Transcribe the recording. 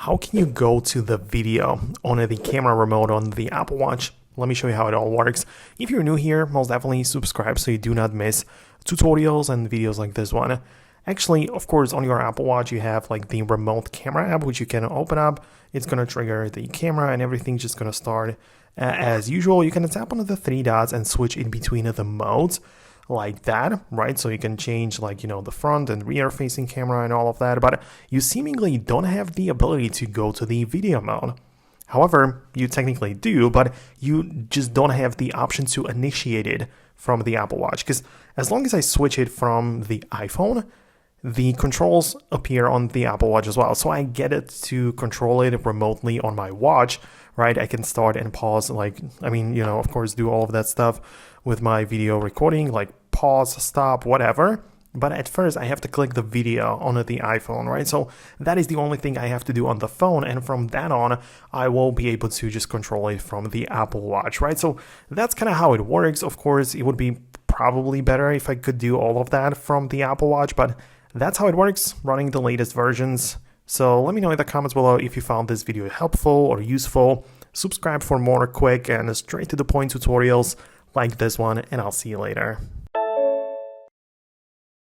how can you go to the video on the camera remote on the Apple Watch? Let me show you how it all works. If you're new here, most definitely subscribe so you do not miss tutorials and videos like this one. Actually, of course, on your Apple Watch, you have like the remote camera app, which you can open up. It's going to trigger the camera and everything's just going to start as usual. You can tap on the three dots and switch in between the modes like that, right? So you can change like, the front and rear facing camera and all of that, but you seemingly don't have the ability to go to the video mode. However, you technically do, but you just don't have the option to initiate it from the Apple Watch, because as long as I switch it from the iPhone, the controls appear on the Apple Watch as well. So I get it to control it remotely on my watch, right? I can start and pause, of course, do all of that stuff with my video recording, like pause, stop, whatever. But at first I have to click the video on the iPhone, right? So that is the only thing I have to do on the phone. And from that on, I will be able to just control it from the Apple Watch, right? So that's kind of how it works. Of course, it would be probably better if I could do all of that from the Apple Watch, but that's how it works, running the latest versions. So let me know in the comments below if you found this video helpful or useful. Subscribe for more quick and straight to the point tutorials like this one, and I'll see you later.